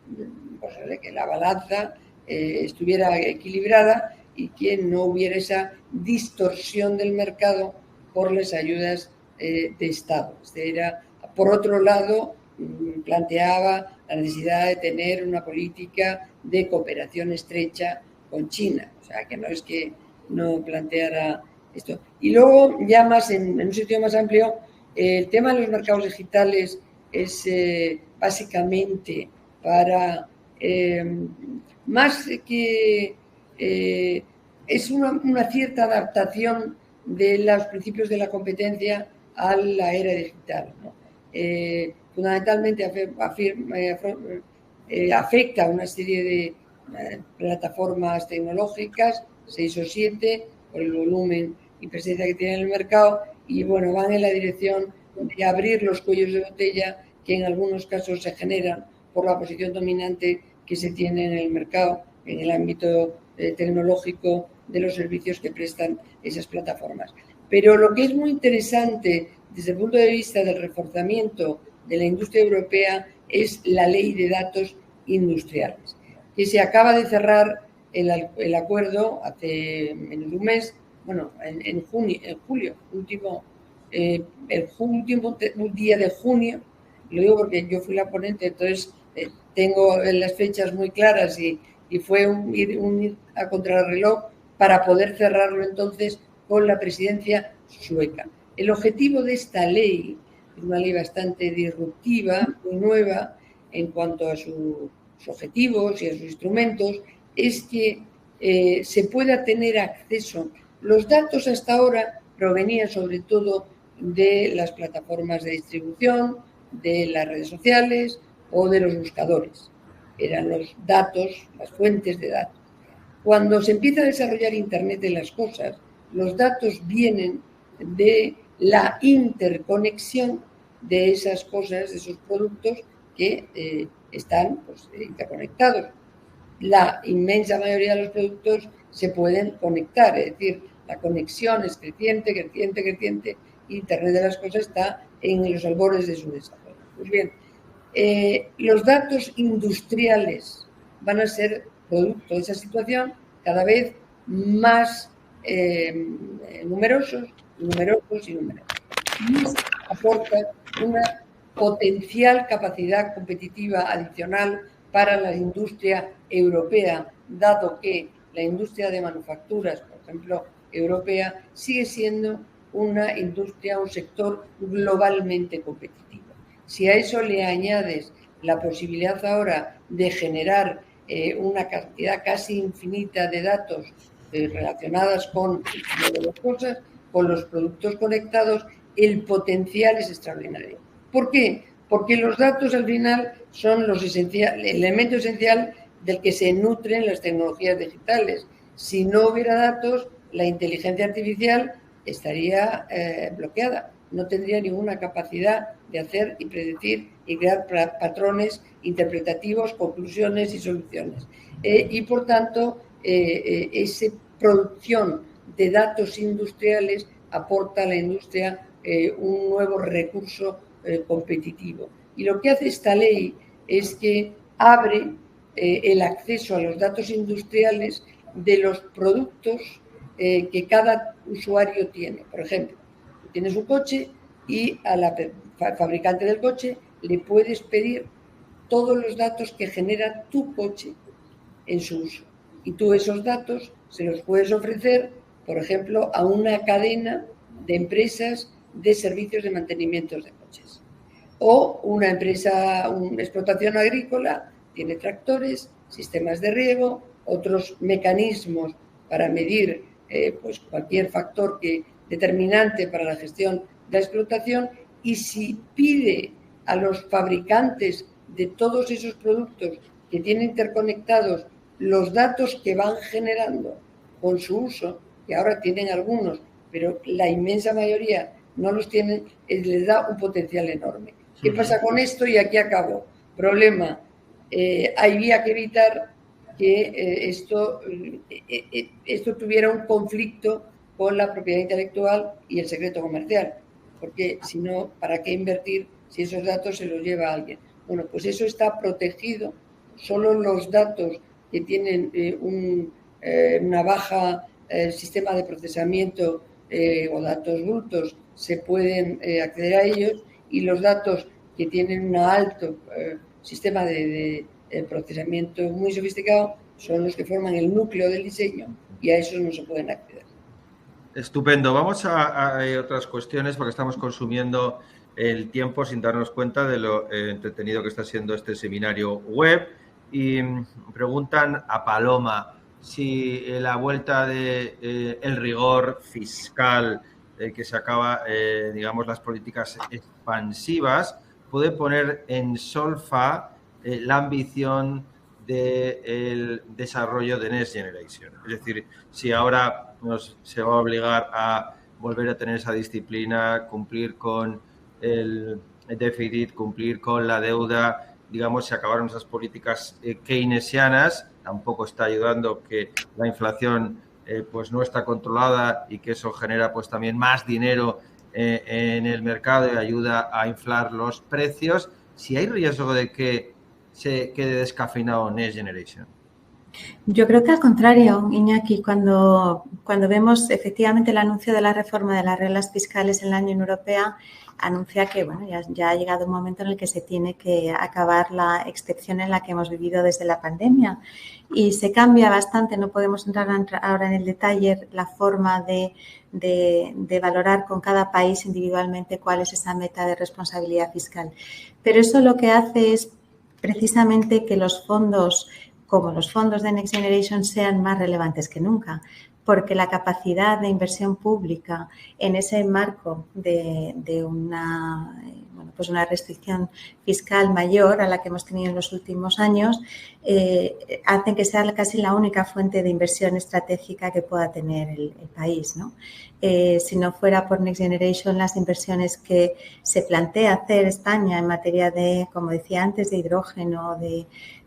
que la balanza estuviera equilibrada y que no hubiera esa distorsión del mercado por las ayudas de Estado. Por otro lado, planteaba la necesidad de tener una política de cooperación estrecha con China. O sea, que no es que no planteara esto. Y luego, ya más en un sentido más amplio, el tema de los mercados digitales es básicamente para más que es una cierta adaptación de los principios de la competencia a la era digital, ¿no? Fundamentalmente afecta a una serie de plataformas tecnológicas, 6 o 7, por el volumen y presencia que tienen en el mercado, y bueno, van en la dirección de abrir los cuellos de botella que en algunos casos se generan por la posición dominante que se tiene en el mercado, en el ámbito tecnológico de los servicios que prestan esas plataformas. Pero lo que es muy interesante desde el punto de vista del reforzamiento de la industria europea es la ley de datos industriales, que se acaba de cerrar el acuerdo hace menos de un mes, bueno, en julio, el último día de junio, lo digo porque yo fui la ponente, entonces tengo las fechas muy claras y fue un ir a contrarreloj para poder cerrarlo entonces con la presidencia sueca. El objetivo de esta ley es una ley bastante disruptiva, muy nueva en cuanto a sus objetivos y a sus instrumentos, es que se pueda tener acceso. Los datos hasta ahora provenían sobre todo de las plataformas de distribución, de las redes sociales o de los buscadores. Eran los datos, las fuentes de datos. Cuando se empieza a desarrollar Internet de las cosas, los datos vienen de la interconexión de esas cosas, de esos productos que están interconectados. La inmensa mayoría de los productos se pueden conectar, es decir, la conexión es creciente. Internet de las cosas está en los albores de su desarrollo. Pues bien, los datos industriales van a ser producto de esa situación cada vez más numerosos. Y aporta una potencial capacidad competitiva adicional para la industria europea, dado que la industria de manufacturas, por ejemplo, europea, sigue siendo una industria, un sector globalmente competitivo. Si a eso le añades la posibilidad ahora de generar una cantidad casi infinita de datos relacionadas con las cosas, con los productos conectados, el potencial es extraordinario. ¿Por qué? Porque los datos al final son el elemento esencial del que se nutren las tecnologías digitales. Si no hubiera datos, la inteligencia artificial estaría bloqueada, no tendría ninguna capacidad de hacer y predecir y crear patrones interpretativos, conclusiones y soluciones. Y por tanto, esa producción de datos industriales aporta a la industria un nuevo recurso competitivo. Y lo que hace esta ley es que abre el acceso a los datos industriales de los productos que cada usuario tiene. Por ejemplo, tú tienes un coche y a la fabricante del coche le puedes pedir todos los datos que genera tu coche en su uso. Y tú esos datos se los puedes ofrecer, por ejemplo, a una cadena de empresas de servicios de mantenimiento de coches. O una empresa, una explotación agrícola, tiene tractores, sistemas de riego, otros mecanismos para medir cualquier factor determinante para la gestión de la explotación, y si pide a los fabricantes de todos esos productos que tienen interconectados los datos que van generando con su uso, que ahora tienen algunos, pero la inmensa mayoría no los tienen, les da un potencial enorme. ¿Qué pasa con esto? Y aquí acabo. Problema. Había que evitar que esto tuviera un conflicto con la propiedad intelectual y el secreto comercial, porque si no, ¿para qué invertir si esos datos se los lleva alguien. Bueno, pues eso está protegido. Solo los datos que tienen una baja sistema de procesamiento o datos brutos se pueden acceder a ellos, y los datos que tienen un alto sistema de procesamiento muy sofisticado son los que forman el núcleo del diseño, y a esos no se pueden acceder. Estupendo. Vamos a otras cuestiones porque estamos consumiendo el tiempo sin darnos cuenta de lo entretenido que está siendo este seminario web. Y preguntan a Paloma si la vuelta de el rigor fiscal que se acaba, digamos, las políticas expansivas, puede poner en solfa la ambición del desarrollo de Next Generation. Es decir, si ahora se va a obligar a volver a tener esa disciplina, cumplir con el déficit, cumplir con la deuda, digamos, se acabaron esas políticas keynesianas, tampoco está ayudando que la inflación pues no está controlada y que eso genera pues también más dinero en el mercado y ayuda a inflar los precios. Si hay riesgo de que se quede descafeinado Next Generation. Yo creo que al contrario, Iñaki, cuando vemos efectivamente el anuncio de la reforma de las reglas fiscales en la Unión Europea, anuncia que bueno, ya ha llegado un momento en el que se tiene que acabar la excepción en la que hemos vivido desde la pandemia, y se cambia bastante. No podemos entrar ahora en el detalle la forma de valorar con cada país individualmente cuál es esa meta de responsabilidad fiscal, pero eso lo que hace es precisamente que los fondos, como los fondos de Next Generation, sean más relevantes que nunca, porque la capacidad de inversión pública en ese marco de una restricción fiscal mayor a la que hemos tenido en los últimos años hacen que sea casi la única fuente de inversión estratégica que pueda tener el país, ¿no? Si no fuera por Next Generation, las inversiones que se plantea hacer España en materia de, como decía antes, de hidrógeno,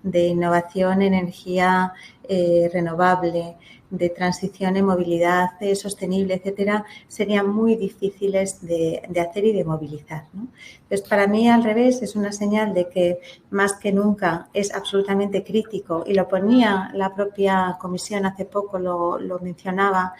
de innovación en energía renovable, de transición en movilidad sostenible, etcétera, serían muy difíciles de hacer y de movilizar, ¿no? Entonces, para mí, al revés, es una señal de que más que nunca es absolutamente crítico, y lo ponía la propia Comisión hace poco, lo mencionaba,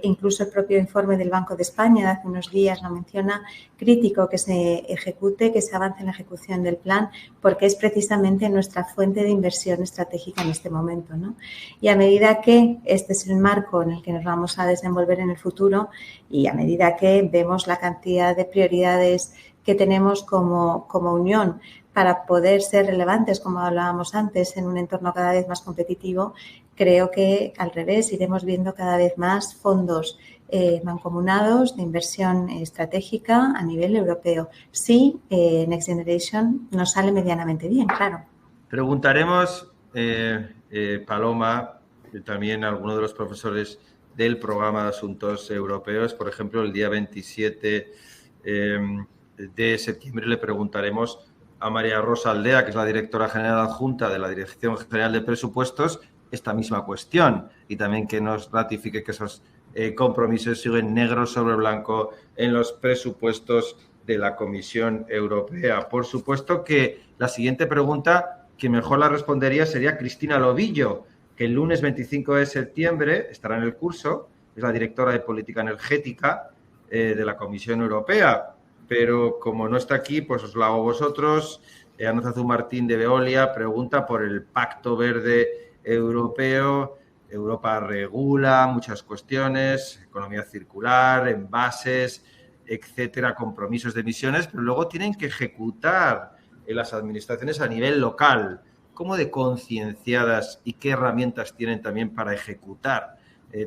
incluso el propio informe del Banco de España de hace unos días lo menciona, crítico que se ejecute, que se avance en la ejecución del plan, porque es precisamente nuestra fuente de inversión estratégica en este momento, ¿no? Y a medida que este es el marco en el que nos vamos a desenvolver en el futuro, y a medida que vemos la cantidad de prioridades que tenemos como Unión para poder ser relevantes, como hablábamos antes, en un entorno cada vez más competitivo, creo que al revés iremos viendo cada vez más fondos mancomunados de inversión estratégica a nivel europeo. Sí, Next Generation nos sale medianamente bien, claro. Preguntaremos, Paloma, también a alguno de los profesores del programa de asuntos europeos. Por ejemplo, el día 27 de septiembre le preguntaremos a María Rosa Aldea, que es la directora general adjunta de la Dirección General de Presupuestos, esta misma cuestión, y también que nos ratifique que esos compromisos siguen negro sobre blanco en los presupuestos de la Comisión Europea. Por supuesto que la siguiente pregunta que mejor la respondería sería Cristina Lobillo, que el lunes 25 de septiembre estará en el curso, es la directora de Política Energética de la Comisión Europea, pero como no está aquí, pues os lo hago vosotros. Anozazú Martín de Veolia pregunta por el Pacto Verde Europeo. Europa regula muchas cuestiones, economía circular, envases, etcétera, compromisos de emisiones, pero luego tienen que ejecutar en las administraciones a nivel local. ¿Cómo de concienciadas y qué herramientas tienen también para ejecutar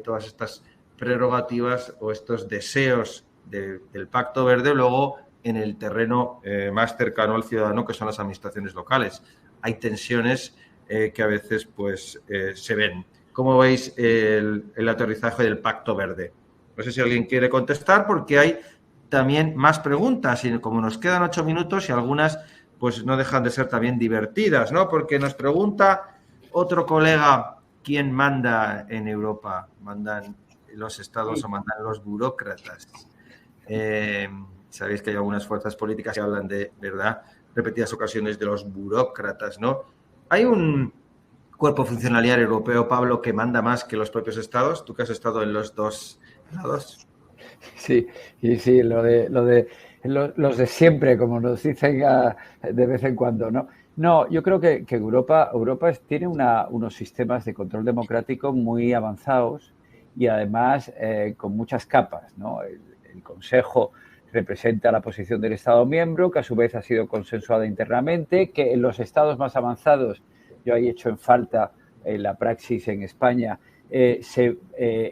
todas estas prerrogativas o estos deseos del Pacto Verde luego en el terreno más cercano al ciudadano, que son las administraciones locales? Hay tensiones que a veces pues se ven. ¿Cómo veis el aterrizaje del Pacto Verde? No sé si alguien quiere contestar, porque hay también más preguntas y como nos quedan 8 minutos y algunas pues no dejan de ser también divertidas, ¿no? Porque nos pregunta otro colega, ¿quién manda en Europa? ¿Mandan los estados o mandan los burócratas? sabéis que hay algunas fuerzas políticas que hablan de, ¿verdad?, repetidas ocasiones de los burócratas, ¿no? Hay un cuerpo funcionarial europeo, Pablo, que manda más que los propios estados. ¿Tú que has estado en los dos lados? Sí, y sí, los de siempre, como nos dicen de vez en cuando, ¿no? No, yo creo que Europa tiene unos sistemas de control democrático muy avanzados y además con muchas capas, ¿no? El Consejo representa la posición del Estado miembro, que a su vez ha sido consensuada internamente, que en los estados más avanzados, yo ahí he hecho en falta la praxis en España, se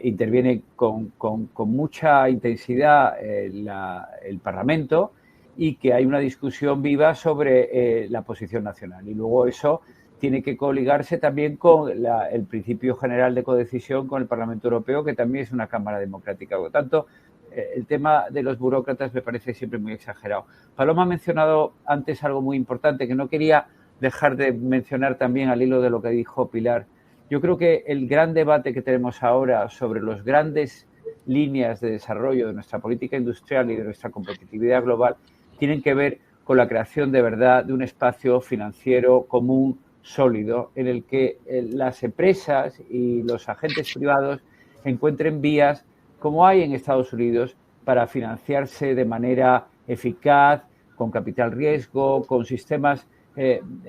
interviene con mucha intensidad el Parlamento y que hay una discusión viva sobre la posición nacional. Y luego eso tiene que coligarse también con el principio general de codecisión con el Parlamento Europeo, que también es una Cámara democrática. Por lo tanto, el tema de los burócratas me parece siempre muy exagerado. Paloma ha mencionado antes algo muy importante que no quería dejar de mencionar también al hilo de lo que dijo Pilar. Yo creo que el gran debate que tenemos ahora sobre las grandes líneas de desarrollo de nuestra política industrial y de nuestra competitividad global tienen que ver con la creación de verdad de un espacio financiero común, sólido, en el que las empresas y los agentes privados encuentren vías, como hay en Estados Unidos, para financiarse de manera eficaz, con capital riesgo, con sistemas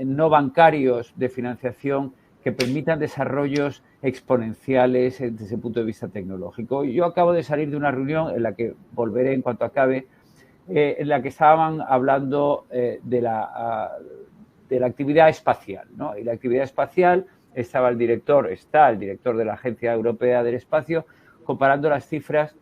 no bancarios de financiación que permitan desarrollos exponenciales desde ese punto de vista tecnológico. Yo acabo de salir de una reunión en la que volveré en cuanto acabe, en la que estaban hablando de la actividad espacial, ¿no? Y la actividad espacial está el director de la Agencia Europea del Espacio, comparando las cifras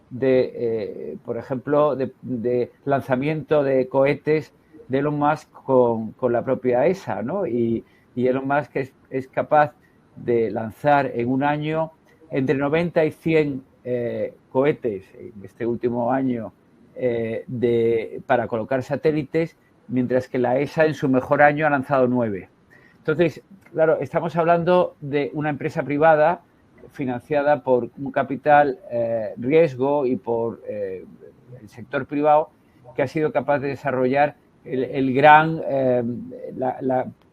de, por ejemplo, de lanzamiento de cohetes de Elon Musk con la propia ESA, ¿no? Y Elon Musk es capaz de lanzar en un año entre 90 y 100 cohetes en este último año para colocar satélites, mientras que la ESA en su mejor año ha lanzado 9. Entonces, claro, estamos hablando de una empresa privada financiada por un capital riesgo y por el sector privado que ha sido capaz de desarrollar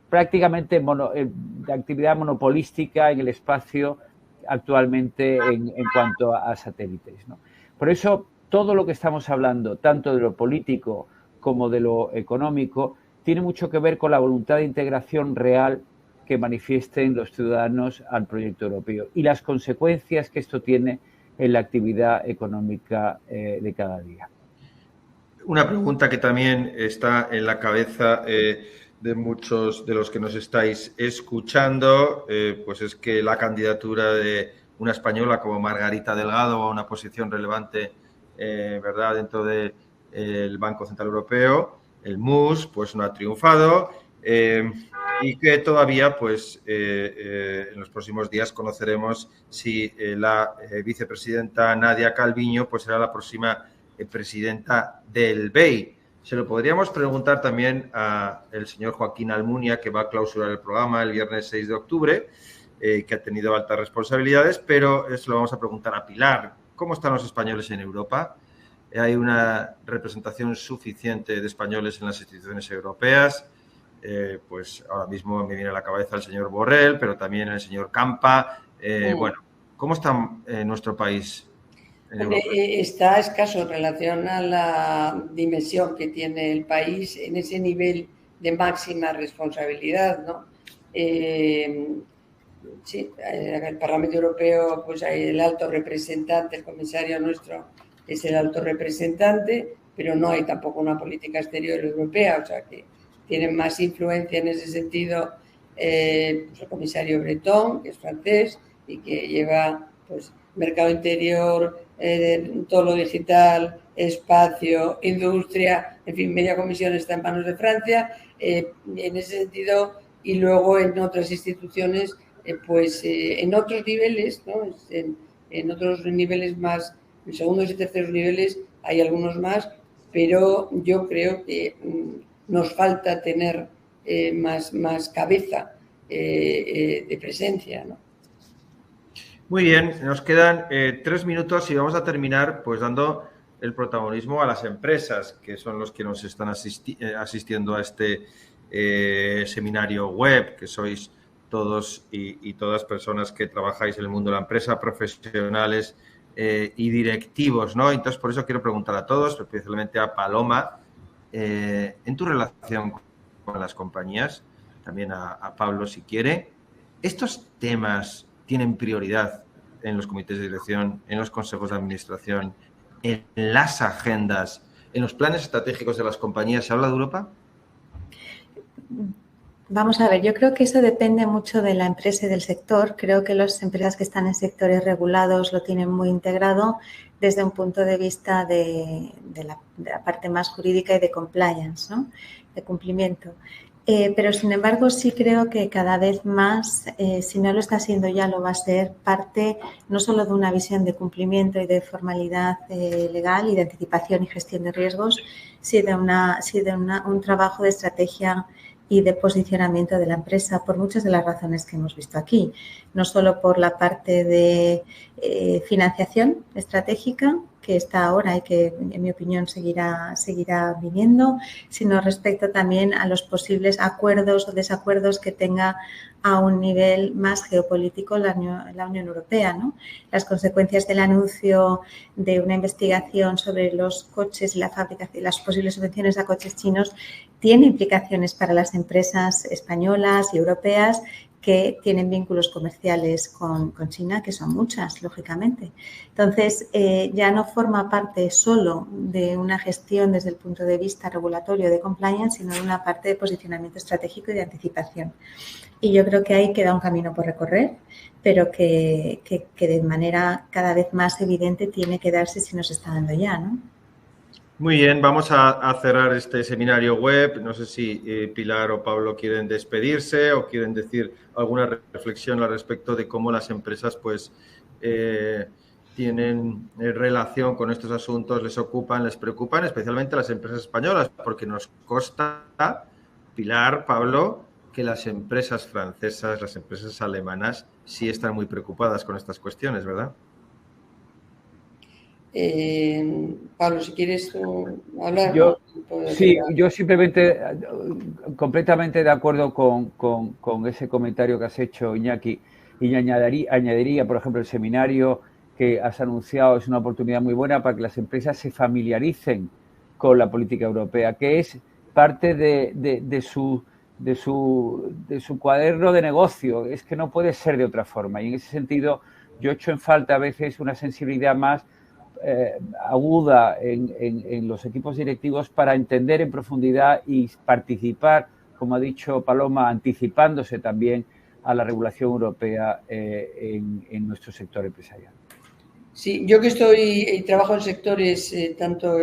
prácticamente de actividad monopolística en el espacio actualmente en cuanto a satélites, ¿no? Por eso, todo lo que estamos hablando, tanto de lo político como de lo económico, tiene mucho que ver con la voluntad de integración real que manifiesten los ciudadanos al proyecto europeo y las consecuencias que esto tiene en la actividad económica de cada día. Una pregunta que también está en la cabeza de muchos de los que nos estáis escuchando, pues es que la candidatura de una española como Margarita Delgado a una posición relevante, ¿verdad?, dentro del Banco Central Europeo, el MUS, pues no ha triunfado y que todavía, pues, en los próximos días conoceremos si la vicepresidenta Nadia Calviño, pues será la próxima presidenta del BEI. Se lo podríamos preguntar también al señor Joaquín Almunia, que va a clausurar el programa el viernes 6 de octubre, que ha tenido altas responsabilidades, pero se lo vamos a preguntar a Pilar. ¿Cómo están los españoles en Europa? ¿Hay una representación suficiente de españoles en las instituciones europeas? Pues ahora mismo me viene a la cabeza el señor Borrell, pero también el señor Campa. Bueno, ¿cómo está nuestro país? Está escaso en relación a la dimensión que tiene el país en ese nivel de máxima responsabilidad, ¿no? Sí, en el Parlamento Europeo pues hay el alto representante, el comisario nuestro es el alto representante, pero no hay tampoco una política exterior europea, o sea que tienen más influencia en ese sentido pues el comisario Breton, que es francés y que lleva pues mercado interior, todo lo digital, espacio, industria, en fin, media comisión está en manos de Francia, en ese sentido, y luego en otras instituciones, pues en otros niveles, ¿no? En otros niveles más, en segundos y terceros niveles hay algunos más, pero yo creo que nos falta tener más cabeza de presencia, ¿no? Muy bien, nos quedan 3 minutos y vamos a terminar pues dando el protagonismo a las empresas, que son los que nos están asistiendo a este seminario web, que sois todos y todas personas que trabajáis en el mundo de la empresa, profesionales y directivos, ¿no? Entonces, por eso quiero preguntar a todos, especialmente a Paloma, en tu relación con las compañías, también a Pablo si quiere, ¿estos temas tienen prioridad en los comités de dirección, en los consejos de administración, en las agendas, en los planes estratégicos de las compañías? ¿Se habla de Europa? Vamos a ver, yo creo que eso depende mucho de la empresa y del sector. Creo que las empresas que están en sectores regulados lo tienen muy integrado desde un punto de vista de la parte más jurídica y de compliance, ¿no? De cumplimiento. Pero, sin embargo, sí creo que cada vez más, si no lo está siendo ya, lo va a ser parte no solo de una visión de cumplimiento y de formalidad legal y de anticipación y gestión de riesgos, sino de un trabajo de estrategia y de posicionamiento de la empresa por muchas de las razones que hemos visto aquí. No solo por la parte de financiación estratégica, que está ahora y que, en mi opinión, seguirá viniendo, sino respecto también a los posibles acuerdos o desacuerdos que tenga a un nivel más geopolítico la Unión Europea, ¿no? Las consecuencias del anuncio de una investigación sobre los coches y la fabricación, las posibles subvenciones a coches chinos, tiene implicaciones para las empresas españolas y europeas que tienen vínculos comerciales con China, que son muchas, lógicamente. Entonces, ya no forma parte solo de una gestión desde el punto de vista regulatorio de compliance, sino de una parte de posicionamiento estratégico y de anticipación. Y yo creo que ahí queda un camino por recorrer, pero que de manera cada vez más evidente tiene que darse si no se está dando ya, ¿no? Muy bien, vamos a cerrar este seminario web. No sé si Pilar o Pablo quieren despedirse o quieren decir alguna reflexión al respecto de cómo las empresas pues tienen relación con estos asuntos, les ocupan, les preocupan, especialmente las empresas españolas, porque nos consta, Pilar, Pablo, que las empresas francesas, las empresas alemanas sí están muy preocupadas con estas cuestiones, ¿verdad? Pablo, si quieres hablar. Yo simplemente, completamente de acuerdo con ese comentario que has hecho, Iñaki, y añadiría, por ejemplo, el seminario que has anunciado es una oportunidad muy buena para que las empresas se familiaricen con la política europea, que es parte de su cuaderno de negocio. Es que no puede ser de otra forma. Y en ese sentido, yo echo en falta a veces una sensibilidad más aguda en los equipos directivos para entender en profundidad y participar, como ha dicho Paloma, anticipándose también a la regulación europea en nuestro sector empresarial. Sí, yo que trabajo en sectores, tanto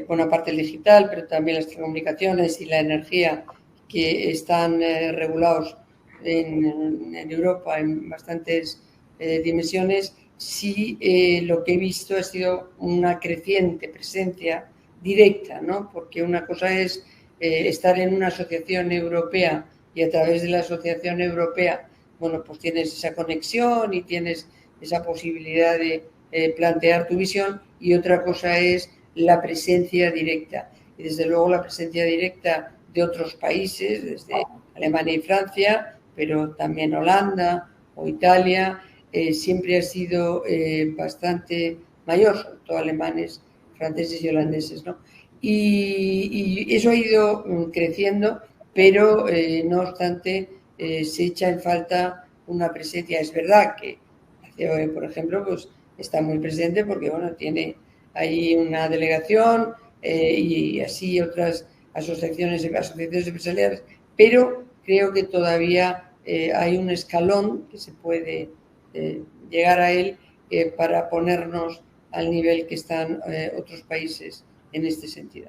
por una parte el digital, pero también las telecomunicaciones y la energía, que están regulados en Europa en bastantes dimensiones. Sí, lo que he visto ha sido una creciente presencia directa, ¿no? Porque una cosa es estar en una asociación europea y a través de la asociación europea, bueno, pues tienes esa conexión y tienes esa posibilidad de plantear tu visión, y otra cosa es la presencia directa. Y desde luego la presencia directa de otros países, desde Alemania y Francia, pero también Holanda o Italia, siempre ha sido bastante mayor, sobre todo alemanes, franceses y holandeses, ¿no? Y eso ha ido creciendo, pero no obstante se echa en falta una presencia. Es verdad que por ejemplo, pues está muy presente porque, bueno, tiene ahí una delegación y así otras asociaciones empresariales, pero creo que todavía hay un escalón que se puede llegar a él para ponernos al nivel que están otros países en este sentido.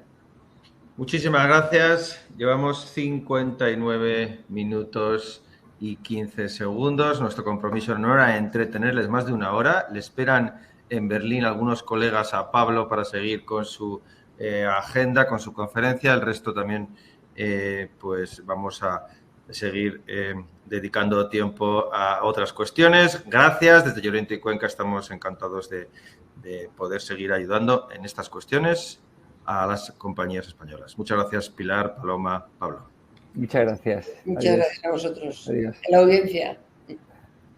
Muchísimas gracias. Llevamos 59 minutos y 15 segundos. Nuestro compromiso no era entretenerles más de una hora. Le esperan en Berlín algunos colegas a Pablo para seguir con su agenda, con su conferencia. El resto también pues vamos a seguir dedicando tiempo a otras cuestiones. Gracias. Desde Llorente y Cuenca estamos encantados de poder seguir ayudando en estas cuestiones a las compañías españolas. Muchas gracias, Pilar, Paloma, Pablo. Muchas gracias. Muchas gracias a vosotros. Adiós. A la audiencia.